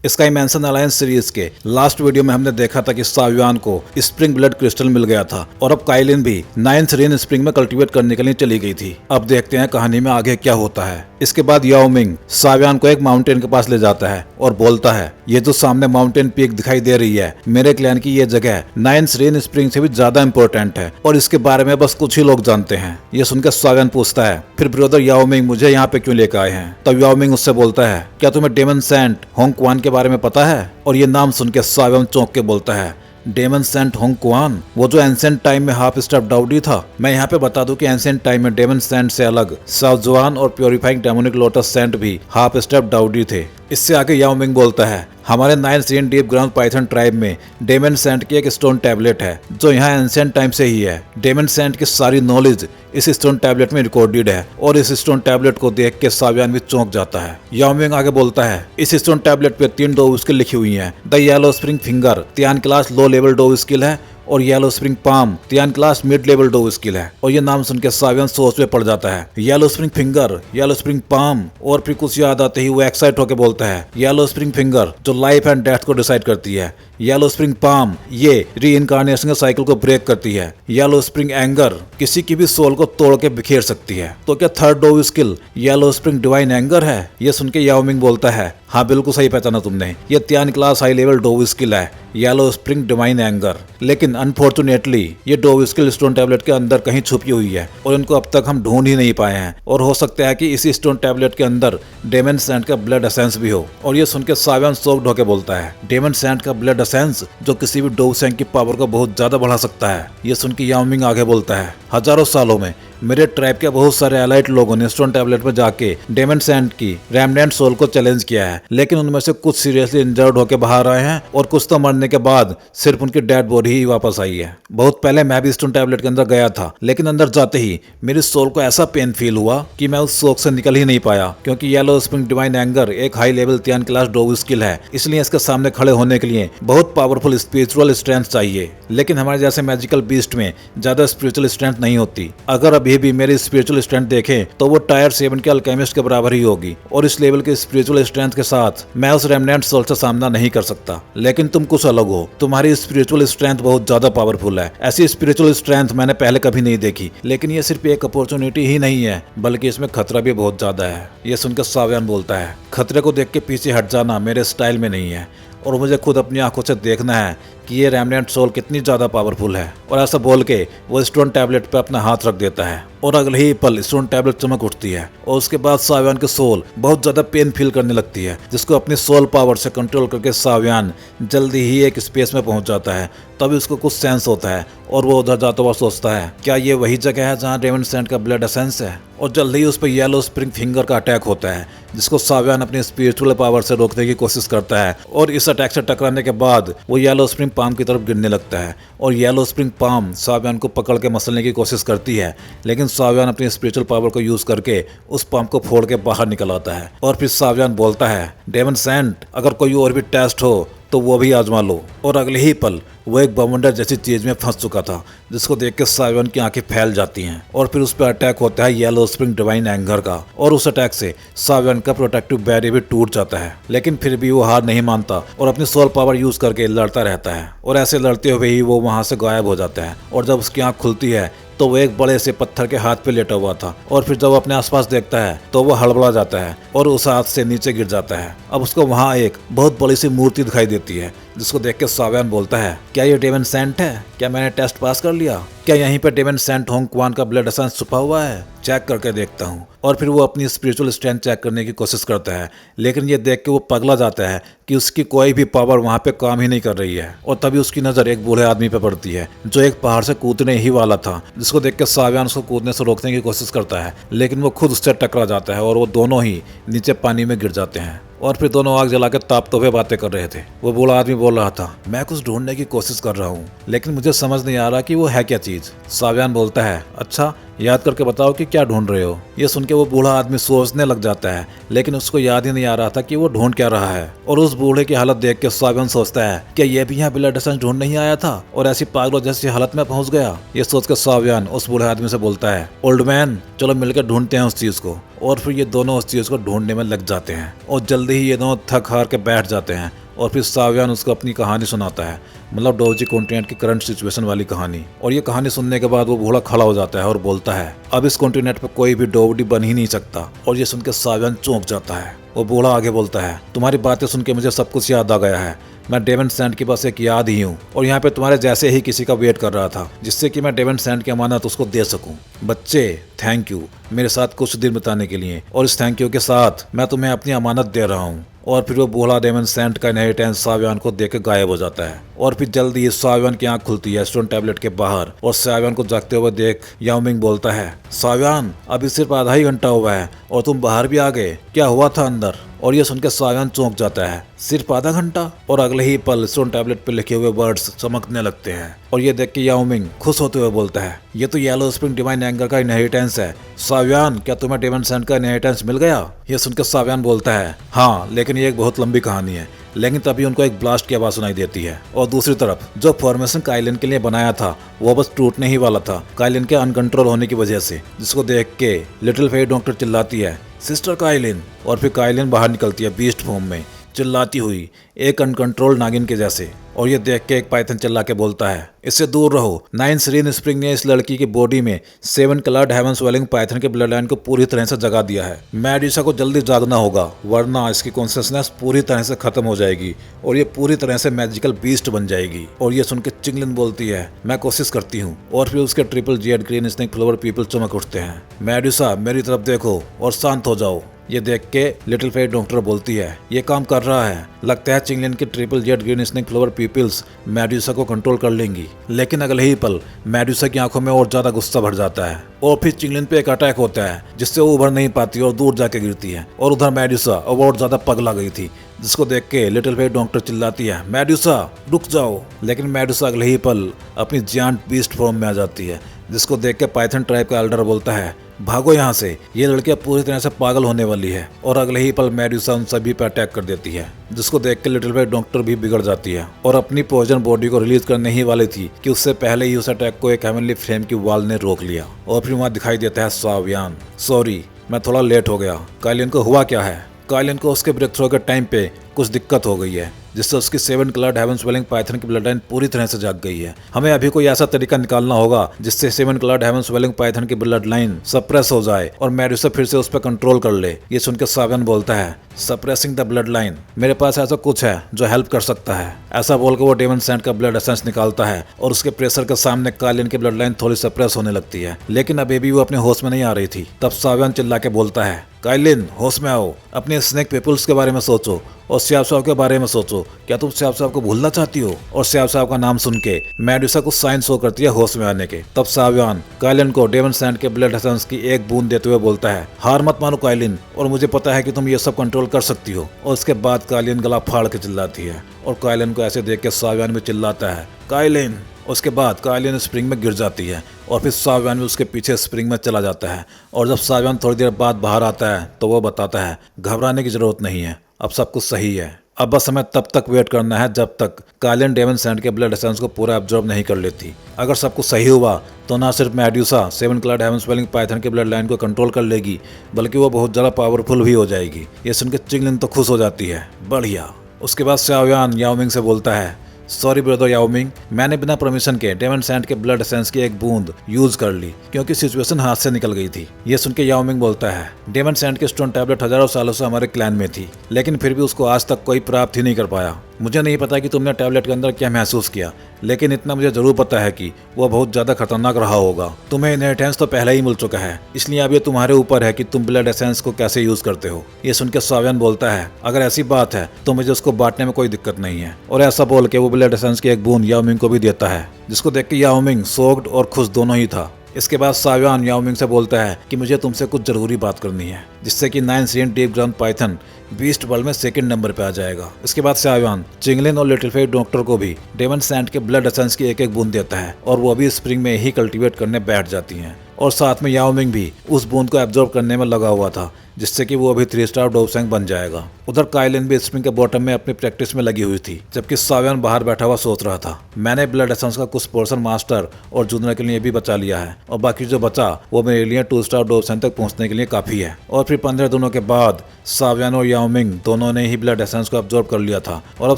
Sky मैंसन alliance series के last video में हमने देखा था कि सावियान को स्प्रिंग ब्लड क्रिस्टल मिल गया था और अब काइलिन भी 9th रेन स्प्रिंग में कल्टीवेट करने के लिए चली गई थी। अब देखते हैं कहानी में आगे क्या होता है। इसके बाद याओ मिंग सावियान को एक माउंटेन के पास ले जाता है और बोलता है, ये जो सामने माउंटेन पीक दिखाई दे रही है, मेरे क्लैन की ये जगह 9th रेन स्प्रिंग से भी ज्यादा इंपॉर्टेंट है और इसके बारे में बस कुछ ही लोग जानते हैं। ये सुनकर सावियान पूछता है, फिर ब्रदर याओ मिंग मुझे यहाँ पे क्यों लेकर आए हैं? तब याओ मिंग उससे बोलता है, क्या तुम्हें डेमन सेंट होंग क्वान के बारे में पता है? और ये नाम सुन के सावियान चौंक के बोलता है, डेमन सेंट होंग क्वान, वो जो एंसेंट टाइम में हाफ स्टेप डाउडी था। मैं यहाँ पे बता दूं कि एंसेंट टाइम में डेमन सेंट से अलग सावजुआन और प्योरीफाइंग डेमोनिक लोटस सेंट भी हाफ स्टेप डाउडी थे। इससे आगे याओ मिंग बोलता है, हमारे 9th rain deep ground Python tribe में डेमन सेंट की एक स्टोन टैबलेट है जो यहाँ एंसेंट टाइम से ही है। डेमन सेंट की सारी नॉलेज इस स्टोन टैबलेट में रिकॉर्डेड है और इस स्टोन टैबलेट को देख के सावियान भी चौंक जाता है। याओ मिंग आगे बोलता है, इस स्टोन टैबलेट पे 3 डोव स्किल लिखी हुई हैं। The yellow spring finger Tian class low level dove skill है और yellow spring palm Tian class mid level dove skill है। और ये नाम सुन के सावियान सोच में पड़ जाता है। Yellow spring finger, yellow spring palm, और फिर कुछ याद आते ही वो एक्साइट होकर बोलता है, येलो स्प्रिंग फिंगर जो लाइफ एंड डेथ को डिसाइड करती है। येलो स्प्रिंग पाम ये रीइंकार्नेशन के साइकिल को ब्रेक करती है। येलो स्प्रिंग एंगर किसी की भी सोल को तोड़ के बिखेर सकती है। तो क्या third dove skill yellow spring divine anger है? ये सुन के याओ मिंग बोलता है, हाँ बिल्कुल सही पहचाना तुमने, ये Tian class high level dove skill है, येलो स्प्रिंग डिवाइन एंगर। लेकिन अनफॉर्चुनेटली ये डोव स्किल स्टोन टैबलेट के अंदर कहीं छुपी हुई है और इनको अब तक हम ढूंढ ही नहीं पाए हैं। और हो सकता है कि इसी स्टोन टैबलेट के अंदर डेमन सेंट का ब्लड एसेंस भी हो। और ये सुन के सावियान शॉक्ड होकर बोलता है, डेमन सेंट का ब्लड एसेंस जो किसी भी डोव सेंट की पावर को बहुत ज्यादा बढ़ा सकता है। ये सुन के याओ मिंग आगे बोलता है, हजारों सालों में मेरे ट्राइब के बहुत सारे एलाइट लोगों ने स्टोन टैबलेट में जाके डेमन सेंट की रेमनेंट सोल को चैलेंज किया है, लेकिन उनमें से कुछ सीरियसली इंजर्ड होकर बाहर आए हैं और कुछ तो मरने के बाद सिर्फ उनकी डेड बॉडी ही वापस आई है। बहुत पहले मैं भी स्टोन टैबलेट के अंदर गया था, लेकिन अंदर जाते ही मेरी सोल को ऐसा पेन फील हुआ कि मैं उस शौक से निकल ही नहीं पाया। क्योंकि येलो स्प्रिंग डिवाइन एंगर एक high level Tian class dove skill है, इसलिए इसके सामने खड़े होने के लिए बहुत पावरफुल स्पिरिचुअल स्ट्रेंथ चाहिए। लेकिन हमारे जैसे मैजिकल बीस्ट में ज्यादा स्पिरिचुअल स्ट्रेंथ नहीं होती। अगर अभी भी मेरी स्पिरिचुअल स्ट्रेंथ देखें तो वो टायर 7 के अल्केमिस्ट के बराबर ही होगी और इस लेवल के स्पिरिचुअल स्ट्रेंथ के साथ मैं उस रेमनेंट सोल से सामना नहीं कर सकता। लेकिन तुम कुछ अलग हो, तुम्हारी स्पिरिचुअल स्ट्रेंथ बहुत ज्यादा पावरफुल है। ऐसी स्पिरिचुअल स्ट्रेंथ मैंने पहले कभी नहीं देखी। लेकिन ये सिर्फ एक अपॉर्चुनिटी ही नहीं है, बल्कि इसमें खतरा भी बहुत ज्यादा है। ये सुनकर सावियान बोलता है, खतरे को देख के पीछे हट जाना मेरे स्टाइल में नहीं है और मुझे खुद अपनी आंखों से देखना है कि ये रेमनेंट सोल कितनी ज्यादा पावरफुल है। और ऐसा बोल के वो स्टोन टैबलेट पे अपना हाथ रख देता है और अगले ही पल स्टोन टैबलेट चमक उठती है और उसके बाद सावियान की सोल बहुत ज्यादा पेन फील करने लगती है, जिसको अपनी सोल पावर से कंट्रोल करके सावियान जल्दी ही एक स्पेस में पहुंच जाता है। तभी उसको कुछ सेंस होता है और वो उधर जाता हुआ सोचता है, क्या ये वही जगह है जहाँ डेमन सेंट का ब्लड एसेंस है? और जल्दी ही उस पर येलो स्प्रिंग फिंगर का अटैक होता है, जिसको सावियान अपनी स्पिरिचुअल पावर से रोकने की कोशिश करता है। और इस अटैक से टकराने के बाद वो येलो स्प्रिंग पाम की तरफ गिरने लगता है और येलो स्प्रिंग पाम सावियान को पकड़ के मसलने की कोशिश करती है। लेकिन सावियान अपनी स्पिरिचुअल पावर को यूज करके उस पाम को फोड़ के बाहर निकल आता है। और फिर सावियान बोलता है, डेमन सेंट अगर कोई और भी टेस्ट हो तो वो भी आजमा लो। और अगले ही पल वो एक बवंडर जैसी चीज में फंस चुका था, जिसको देख के सावियान की आंखें फैल जाती हैं। और फिर उस पर अटैक होता है येलो स्प्रिंग डिवाइन एंगर का और उस अटैक से सावियान का प्रोटेक्टिव बैरियर भी टूट जाता है। लेकिन फिर भी वो हार नहीं मानता और अपनी सोल पावर यूज करके लड़ता रहता है और ऐसे लड़ते हुए ही वो वहां से गायब हो जाता है। और जब उसकी आंख खुलती है तो वो एक बड़े से पत्थर के हाथ पे लेटा हुआ था और फिर जब अपने आसपास देखता है तो वो हड़बड़ा जाता है और उस हाथ से नीचे गिर जाता है। अब उसको वहाँ एक बहुत बड़ी सी मूर्ति दिखाई देती है, जिसको देख के सावियान बोलता है, क्या ये डेमन सेंट है? क्या मैंने टेस्ट पास कर लिया? क्या यहीं पे डेमन सेंट होंग क्वान का ब्लड एसेंस छुपा हुआ है? चेक करके देखता हूँ। और फिर वो अपनी स्पिरिचुअल स्ट्रेंथ चेक करने की कोशिश करता है, लेकिन ये देख के वो पगला जाता है कि उसकी कोई भी पावर वहाँ पे काम ही नहीं कर रही है। और तभी उसकी नजर एक बूढ़े आदमी पे पड़ती है जो एक पहाड़ से कूदने ही वाला था, जिसको देख के सावियान उसको कूदने से रोकने की कोशिश करता है, लेकिन वो खुद उससे टकरा जाता है और वो दोनों ही नीचे पानी में गिर जाते हैं। और फिर दोनों आग जला के तापते हुए बातें कर रहे थे। वो बूढ़ा आदमी बोल रहा था, मैं कुछ ढूंढने की कोशिश कर रहा हूँ, लेकिन मुझे समझ नहीं आ रहा कि वो है क्या चीज। सावियान बोलता है, अच्छा याद करके बताओ कि क्या ढूंढ रहे हो। ये सुन के वो बूढ़ा आदमी सोचने लग जाता है, लेकिन उसको याद ही नहीं आ रहा था कि वो ढूंढ क्या रहा है। और उस बूढ़े की हालत देख के सावियान सोचता है, क्या ये भी यहाँ ब्लड एसेंस ढूंढ नहीं आया था और ऐसी पागलों जैसी हालत में पहुंच गया? ये सोच कर सावियान उस बूढ़े आदमी से बोलता है, ओल्ड मैन चलो मिलकर ढूंढते हैं उस चीज को। और फिर ये दोनों उस चीज को ढूंढने में लग जाते हैं और जल्दी ही ये दोनों थक हार के बैठ जाते हैं और फिर सावियान उसको अपनी कहानी सुनाता है, मतलब डोरजी कॉन्टिनेंट की करंट सिचुएशन वाली कहानी। और ये कहानी सुनने के बाद वो बूढ़ा खड़ा हो जाता है और बोलता है अब इस कॉन्टिनेंट पे कोई भी डोरजी बन ही नहीं सकता। और ये सुन के सावियान चौंक जाता है। वो बूढ़ा आगे बोलता है तुम्हारी बातें सुन के मुझे सब कुछ याद आ गया है। मैं डेवन सैंड की बस एक याद ही हूँ और यहाँ पे तुम्हारे जैसे ही किसी का वेट कर रहा था जिससे कि मैं डेवन सैंड की अमानत उसको दे सकूं। बच्चे थैंक यू मेरे साथ कुछ दिन बिताने के लिए, और इस थैंक यू के साथ मैं तुम्हें अपनी अमानत दे रहा हूँ। और फिर वो बूढ़ा डेवन सैंड का इनहेरिटेंस सावियान को देकर गायब हो जाता है। और फिर जल्दी ही सावियान की आंख खुलती है स्टोन टैबलेट के बाहर और सावियान को जागते हुए देख याओ मिंग बोलता है सावियान अभी सिर्फ आधा ही घंटा हुआ है और तुम बाहर भी आ गए, क्या हुआ था अंदर? और ये सुनकर सावियान चौंक जाता है, सिर्फ आधा घंटा? और अगले ही पल स्टोन टैबलेट पे लिखे हुए वर्ड्स चमकने लगते हैं और ये देख के याओ मिंग खुश होते हुए बोलता है ये तो येलो स्प्रिंग डिवाइन एंगर का इनहेरिटेंस है। सावियान क्या तुम्हें डेवन सैंड का इनहेरिटेंस मिल गया? ये सुनकर सावियान बोलता है हाँ, लेकिन ये एक बहुत लंबी कहानी है। लेकिन तभी उनको एक ब्लास्ट की आवाज सुनाई देती है और दूसरी तरफ जो फॉर्मेशन काइलिन के लिए बनाया था वो बस टूटने ही वाला था काइलिन के अनकंट्रोल होने की वजह से, जिसको देख के लिटिल फेरी डॉक्टर चिल्लाती है सिस्टर काइलिन। और फिर काइलिन बाहर निकलती है बीस्ट फॉर्म में चिल्लाती हुई एक अनकंट्रोल नागिन के जैसे। और ये देख के एक पाइथन चिल्ला के बोलता है इससे दूर रहो। 9 सीरीन स्प्रिंग ने इस लड़की की बॉडी में 7 कलर्ड हेवन स्वेलिंग पाइथन के ब्लड लाइन को पूरी तरह से जगा दिया है। मेडुसा को जल्दी जागना होगा वरना इसकी कॉन्शियसनेस पूरी तरह से खत्म हो जाएगी और ये पूरी तरह से मैजिकल बीस्ट बन जाएगी। और ये सुन के चिंगलिन बोलती है मैं कोशिश करती हूँ। और फिर उसके triple Z green snake flower people चमक उठते हैं। मेडुसा मेरी तरफ देखो और शांत हो जाओ। ये देख के लिटिल फेरी डॉक्टर बोलती है ये काम कर रहा है, लगता है चिंगलिन की triple Z green snake flower people's Medusa को कंट्रोल कर लेंगी। लेकिन अगले ही पल मेडुसा की आंखों में और ज्यादा गुस्सा भर जाता है और फिर चिंगलिन पे एक अटैक होता है जिससे वो उभर नहीं पाती और दूर जाके गिरती है। और उधर मेडुसा और ज्यादा पगला गई थी जिसको देख के लिटिल फेरी डॉक्टर चिल्लाती है मेडुसा रुक जाओ। लेकिन मेडुसा अगले ही पल अपनी जायंट बीस्ट फॉर्म में आ जाती है जिसको देख के पाइथन ट्राइब का एल्डर बोलता है भागो यहाँ से, ये लड़कियां पूरी तरह से पागल होने वाली है। और अगले ही पल मेडुसा उन सभी पर अटैक कर देती है जिसको देख के लिटिल फेरी डॉक्टर भी बिगड़ जाती है और अपनी पॉइजन बॉडी को रिलीज करने ही वाली थी कि उससे पहले ही उस अटैक को एक हेवनली फ्लेम की वॉल ने रोक लिया। और फिर वहाँ दिखाई देता है सावियान। सॉरी मैं थोड़ा लेट हो गया। काइलिन को हुआ क्या है? काइलिन को उसके ब्रेक थ्रो के टाइम पे कुछ दिक्कत हो गई है जिससे उसकी 7 कलर्ड हेवन स्वेलिंग पाइथन की ब्लड लाइन पूरी तरह से जाग गई है। हमें अभी कोई ऐसा तरीका निकालना होगा जिससे 7 कलर्ड हेवन स्वेलिंग पाइथन की ब्लड लाइन सप्रेस हो जाए और मेडुसा फिर से उस पर कंट्रोल कर ले। ये सुनकर सावियान बोलता है सप्रेसिंग द ब्लड लाइन, मेरे पास ऐसा कुछ है जो हेल्प कर सकता है। ऐसा बोलकर वो डेवन सैंड का ब्लड एसेंस निकालता है और उसके प्रेशर के सामने काइलिन की ब्लड लाइन थोड़ी सप्रेस होने लगती है। लेकिन अभी भी वो अपने होश में नहीं आ रही थी। तब सावियान चिल्ला के बोलता है काइलिन होश में आओ, अपने स्नेक पीपल्स के बारे में सोचो और स्याब साहब के बारे में सोचो। क्या तुम स्याब साहब को भूलना चाहती हो? और स्याब साहब का नाम सुन के मेडुसा को साइन शो करती है होश में आने के। तब सावियान काइलिन को डेवन सैंड के ब्लड एसेंस की एक बूंद देते हुए बोलता है हार मत मानो काइलिन, और मुझे पता है कि तुम ये सब कंट्रोल कर सकती हो। और उसके बाद काइलिन गला फाड़ के चिल्लाती है और काइलिन को ऐसे देख के सावियान भी चिल्लाता है काइलिन। उसके बाद काइलिन स्प्रिंग में गिर जाती है और फिर सावियान भी उसके पीछे स्प्रिंग में चला जाता है। और जब सावियान थोड़ी देर बाद बाहर आता है तो वो बताता है घबराने की जरूरत नहीं है, अब सब कुछ सही है। अब बस हमें तब तक वेट करना है जब तक काइलिन डेवन सैंड के ब्लड एसेंस को पूरा एब्जॉर्ब नहीं कर लेती। अगर सब कुछ सही हुआ तो ना सिर्फ Medusa 7 coloured heaven swallowing python के ब्लड लाइन को कंट्रोल कर लेगी बल्कि वो बहुत ज़्यादा पावरफुल भी हो जाएगी। ये सुनकर चिंगलिन तो खुश हो जाती है, बढ़िया। उसके बाद सावियान याओ मिंग से बोलता है सॉरी ब्रदर याओ मिंग, मैंने बिना परमिशन के डेवन सैंड के ब्लड एसेंस की एक बूंद यूज कर ली क्योंकि सिचुएशन हाथ से निकल गई थी। ये सुन के याओ मिंग बोलता है डेवन सैंड की स्टोन टैबलेट हजारों सालों से हमारे क्लैन में थी लेकिन फिर भी उसको आज तक कोई प्राप्त ही नहीं कर पाया। मुझे नहीं पता कि तुमने टैबलेट के अंदर क्या महसूस किया, लेकिन इतना मुझे जरूर पता है कि वो बहुत ज्यादा खतरनाक रहा होगा। तुम्हें इनहेरिटेंस तो पहले ही मिल चुका है, इसलिए अब ये तुम्हारे ऊपर है कि तुम ब्लड एसेंस को कैसे यूज करते हो। ये सुनकर सावियान बोलता है अगर ऐसी बात है तो मुझे उसको बांटने में कोई दिक्कत नहीं है। और ऐसा बोल के वो ब्लड एसेंस की एक बूंद याओ मिंग को भी देता है जिसको देख के याओ मिंग शॉक्ड और खुश दोनों ही था। इसके बाद सावियान याओ मिंग से बोलता है कि मुझे तुमसे कुछ जरूरी बात करनी है जिससे कि 9 serene deep ground python beast world में 2nd नंबर पे आ जाएगा। इसके बाद सावियान चिंगलिन और लिटिल फेरी डॉक्टर को भी डेवन सैंड के ब्लड एसेंस की एक एक बूंद देता है और वो भी स्प्रिंग में ही कल्टीवेट करने बैठ जाती हैं। और साथ में याओ मिंग भी उस बूंद को एब्जॉर्ब करने में लगा हुआ था, जिससे कि वो अभी 3 स्टार डोपसेंग बन जाएगा। उधर काइलिन भी स्प्रिंग के बॉटम में अपनी प्रैक्टिस में लगी हुई थी, जबकि सावियान बाहर बैठा हुआ सोच रहा था, मैंने ब्लड एसेंस का कुछ पोर्शन मास्टर और जूनियर के लिए भी बचा लिया है और बाकी जो बचा वो मेरे लिए 2 स्टार डोपसेंग तक पहुंचने के लिए काफी है। और फिर 15 दिनों के बाद सावियान और याओ मिंग दोनों ने ही ब्लड एसेंस को अब्जॉर्ब कर लिया था और अब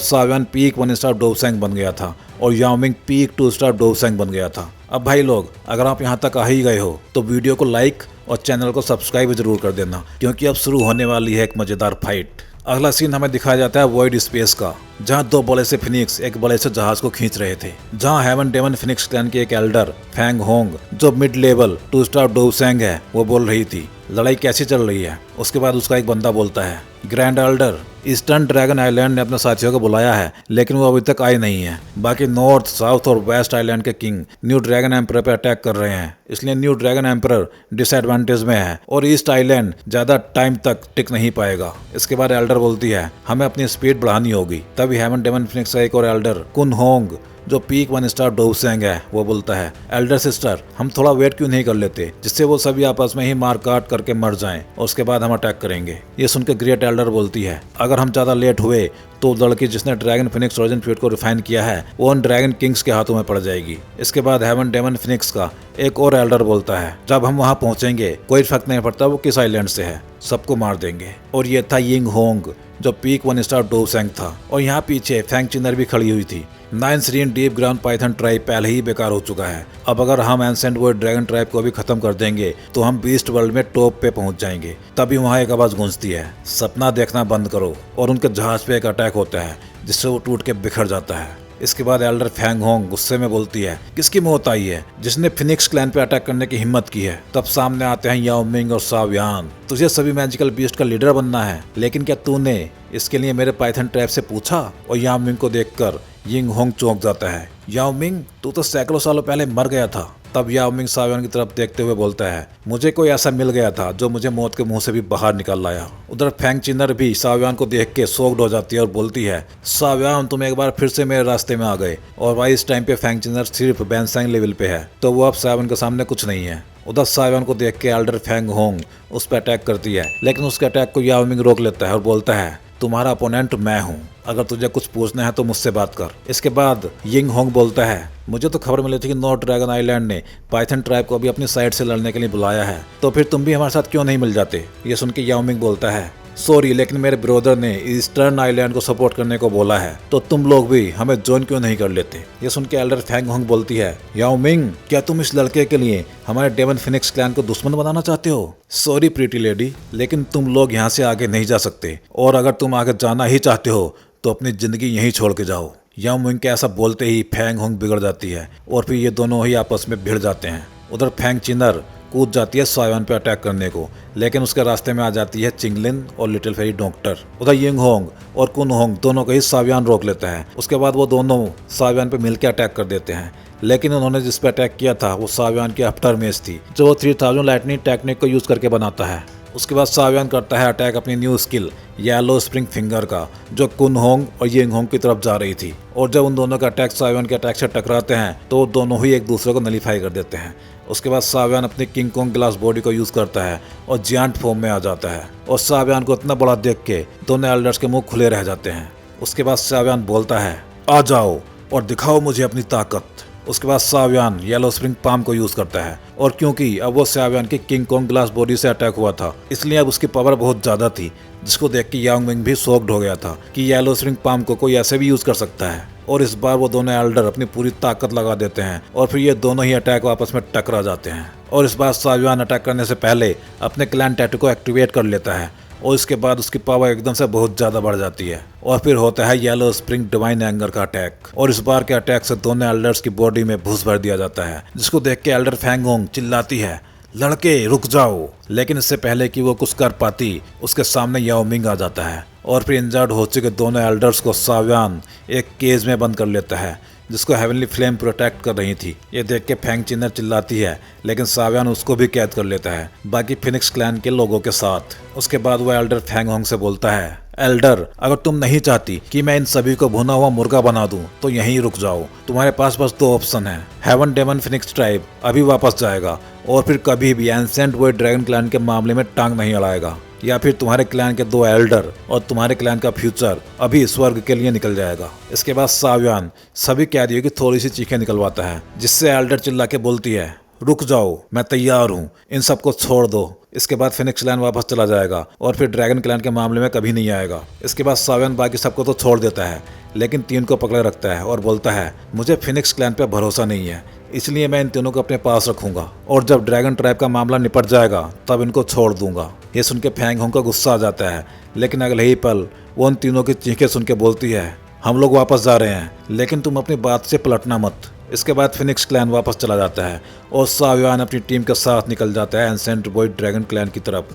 सावियान पीक 1 स्टार डोपसेंग बन गया था और याओ मिंग पीक 2 स्टार डोपसेंग बन गया था। अब भाई लोग, अगर आप यहाँ तक आ ही गए हो तो वीडियो को लाइक और चैनल को सब्सक्राइब जरूर कर देना, क्योंकि अब शुरू होने वाली है एक मजेदार फाइट। अगला सीन हमें दिखाया जाता है वॉइड स्पेस का, जहां 2 बड़े से फिनिक्स एक बड़े से जहाज को खींच रहे थे, जहां हेवन डेमन फिनिक्स क्लैन के एक एल्डर फैंग होंग, जो मिड लेवल 2 स्टार डोपसेंग है, वो बोल रही थी लड़ाई कैसी चल रही है। उसके बाद उसका एक बंदा बोलता है, grand Elder, eastern dragon island ने अपने साथियों को बुलाया है लेकिन वो अभी तक आए नहीं है। बाकी नॉर्थ, साउथ और वेस्ट आइलैंड के किंग न्यू ड्रैगन एम्परर पे अटैक कर रहे हैं, इसलिए न्यू ड्रैगन एम्परर डिसएडवांटेज में है और ईस्ट आइलैंड ज्यादा टाइम तक टिक नहीं पाएगा। इसके बाद एल्डर बोलती है हमें अपनी स्पीड बढ़ानी होगी। तभी हेवन डेमन फिनिक्स का एक और एल्डर कुन होंग, जो पीक 1 स्टार डोपसेंग है, वो बोलता है, एल्डर सिस्टर, हम थोड़ा वेट क्यों नहीं कर लेते जिससे वो सभी आपस में ही मार काट करके मर जाएं और उसके बाद हम अटैक करेंगे। ये सुनकर ग्रेट एल्डर बोलती है, अगर हम ज्यादा लेट हुए तो लड़की जिसने ड्रैगन फिनिक्स रोजन फ्यूड को रिफाइन किया है वो उन ड्रैगन किंग्स के हाथों में पड़ जाएगी। इसके बाद हेवन डेमन फिनिक्स का एक और एल्डर बोलता है, जब हम वहां पहुंचेंगे कोई फर्क नहीं पड़ता वो किस आइलैंड से है, सबको मार देंगे। और ये था यिंग होंग, जो पीक 1 स्टार डोपसेंग था। और यहाँ पीछे फैंग चिनर भी खड़ी हुई थी। 9 Syrian deep ground Python tribe पहले ही बेकार हो चुका है, अब अगर हम एंसेंट वर्ड ड्रैगन ट्राइब को भी खत्म कर देंगे तो हम बीस्ट वर्ल्ड में टॉप पे पहुंच जाएंगे। तभी वहाँ एक आवाज गूंजती है, सपना देखना बंद करो, और उनके जहाज पे एक अटैक होता है जिससे वो टूट के बिखर जाता है। इसके बाद एल्डर फैंग होंग गुस्से में बोलती है, किसकी मौत आई है, जिसने फिनिक्स क्लैन पे अटैक करने की हिम्मत की है। तब सामने आते हैं याओ मिंग और सावियान। तुझे सभी मैजिकल बीस्ट का लीडर बनना है, लेकिन क्या तूने इसके लिए मेरे पाइथन ट्रैप से पूछा। और याओ मिंग को देखकर यिंग होंग चौंक जाता है, याओ मिंग तू तो सैकड़ों सालों पहले मर गया था। तब याओ मिंग सावियान की तरफ देखते हुए बोलता है, मुझे कोई ऐसा मिल गया था जो मुझे मौत के मुंह से भी बाहर निकाल लाया। उधर फैंग चिनर भी सावियान को देख के शॉक्ड हो जाती है और बोलती है, सावियान तुम एक बार फिर से मेरे रास्ते में आ गए। और भाई इस टाइम पे फैंग चिनर सिर्फ बैनसैंग लेवल पे है, तो वो अब सावियान के सामने कुछ नहीं है। उधर सावियान को देख के एल्डर फैंग होंग उस पर अटैक करती है, लेकिन उसके अटैक को याओ मिंग रोक लेता है और बोलता है, तुम्हारा अपोनेंट मैं हूँ, अगर तुझे कुछ पूछना है तो मुझसे बात कर। इसके बाद यिंग होंग बोलता है, मुझे तो खबर मिली थी कि नॉर्थ ड्रैगन आइलैंड ने पाइथन ट्राइब को भी अपनी साइड से लड़ने के लिए बुलाया है, तो फिर तुम भी हमारे साथ क्यों नहीं मिल जाते। ये सुन के याओ मिंग बोलता है, सॉरी लेकिन मेरे ब्रदर ने ईस्टर्न आइलैंड को सपोर्ट करने को बोला है, तो तुम लोग भी हमें ज्वाइन क्यों नहीं कर लेते। ये सुन के एल्डर फैंग होंग बोलती है, याओ मिंग क्या तुम इस लड़के के लिए हमारे डेमन फिनिक्स क्लैन को दुश्मन बनाना चाहते हो। सॉरी प्रीटी लेडी, लेकिन तुम लोग यहाँ से आगे नहीं जा सकते, और अगर तुम आगे जाना ही चाहते हो तो अपनी जिंदगी यहीं छोड़ के जाओ। याओ मिंग के ऐसा बोलते ही फैंग होंग बिगड़ जाती है और फिर ये दोनों ही आपस में भिड़ जाते हैं। उधर फैंग चिनर कूद जाती है सावियान पे अटैक करने को, लेकिन उसके रास्ते में आ जाती है चिंगलिन और लिटिल फेरी डॉक्टर। उधर यिंग होंग और कुन होंग दोनों को ही सावियान रोक लेता है। उसके बाद वो दोनों सावियान पे मिलकर अटैक कर देते हैं, लेकिन उन्होंने जिस पे अटैक किया था वो सावियान की आफ्टर मेज थी, जो वो 3000 लाइटनिंग टेक्निक को यूज करके बनाता है। उसके बाद सावियान करता है अटैक अपनी new skill yellow spring finger का, जो कुन होंग और यिंग होंग की तरफ जा रही थी। और जब उन दोनों का अटैक सावियान के अटैक से टकराते हैं तो दोनों ही एक दूसरे को नलीफाई कर देते हैं। उसके बाद सावियान अपनी किंग कोंग ग्लास बॉडी को यूज करता है और जियांट फॉर्म में आ जाता है, और सावियान को इतना बड़ा देख के दोनों एल्डर्स के मुंह खुले रह जाते हैं। उसके बाद सावियान बोलता है, आ जाओ और दिखाओ मुझे अपनी ताकत। उसके बाद सावियान येलो स्प्रिंग पाम को यूज करता है, और क्योंकि अब वो सावियान की किंग कोंग ग्लास बॉडी से अटैक हुआ था, इसलिए अब उसकी पावर बहुत ज्यादा थी, जिसको देख के याओ मिंग भी शॉक्ड हो गया था कि येलो स्प्रिंग पाम को कोई ऐसे भी यूज कर सकता है। और इस बार वो दोनों एल्डर अपनी पूरी ताकत लगा देते हैं और फिर ये दोनों ही अटैक आपस में टकरा जाते हैं। और इस बार सावियान अटैक करने से पहले अपने क्लैन टैटू को एक्टिवेट कर लेता है, और इसके बाद उसकी पावर एकदम से बहुत ज्यादा बढ़ जाती है। और फिर होता है येलो स्प्रिंग डिवाइन एंगर का अटैक, और इस बार के अटैक से दोनों एल्डर्स की बॉडी में भूस भर दिया जाता है, जिसको देख के एल्डर फैंग होंग चिल्लाती है, लड़के रुक जाओ। लेकिन इससे पहले कि वो कुछ कर पाती, उसके सामने याओ मिंग आ जाता है, और फिर इंजर्ड हो चुके दोनों एल्डर्स को सावियान एक केज में बंद कर लेता है, जिसको हेवनली फ्लेम प्रोटेक्ट कर रही थी। ये देख के फैंग चिनर चिल्लाती है, लेकिन सावियान उसको भी कैद कर लेता है बाकी फिनिक्स क्लैन के लोगों के साथ। उसके बाद वो एल्डर फैंग होंग से बोलता है, एल्डर, अगर तुम नहीं चाहती कि मैं इन सभी को भुना हुआ मुर्गा बना दूं, तो यहीं रुक जाओ। तुम्हारे पास बस दो ऑप्शन है। हेवन डेमन फिनिक्स ट्राइब अभी वापस जाएगा और फिर कभी भी एंसेंट वॉइड ड्रैगन क्लैन के मामले में टांग नहीं अड़ाएगा, या फिर तुम्हारे क्लैन के दो एल्डर और तुम्हारे क्लैन का फ्यूचर अभी स्वर्ग के लिए निकल जाएगा। इसके बाद सावियान सभी कैदियों की थोड़ी सी चीखें निकलवाता है, जिससे एल्डर चिल्ला के बोलती है, रुक जाओ, मैं तैयार हूँ, इन सबको छोड़ दो। इसके बाद फिनिक्स क्लैन वापस चला जाएगा और फिर ड्रैगन क्लैन के मामले में कभी नहीं आएगा। इसके बाद सावियान बाकी सबको तो छोड़ देता है, लेकिन तीन को पकड़े रखता है और बोलता है, मुझे फिनिक्स क्लैन पे भरोसा नहीं है, इसलिए मैं इन तीनों को अपने पास रखूंगा और जब ड्रैगन ट्राइब का मामला निपट जाएगा तब इनको छोड़ दूंगा। ये सुन के फैंग होंग का गुस्सा आ जाता है, लेकिन अगले ही पल वो उन तीनों की चीखें सुन के बोलती है, हम लोग वापस जा रहे हैं, लेकिन तुम अपनी बात से पलटना मत। इसके बाद फिनिक्स क्लैन वापस चला जाता है और सावियान अपनी टीम के साथ निकल जाता है एंसेंट वॉइड ड्रैगन क्लैन की तरफ,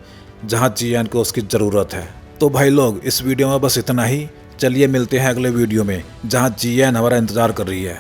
जहां जियान को उसकी ज़रूरत है। तो भाई लोग, इस वीडियो में बस इतना ही। चलिए मिलते हैं अगले वीडियो में, जहां जियान हमारा इंतजार कर रही है।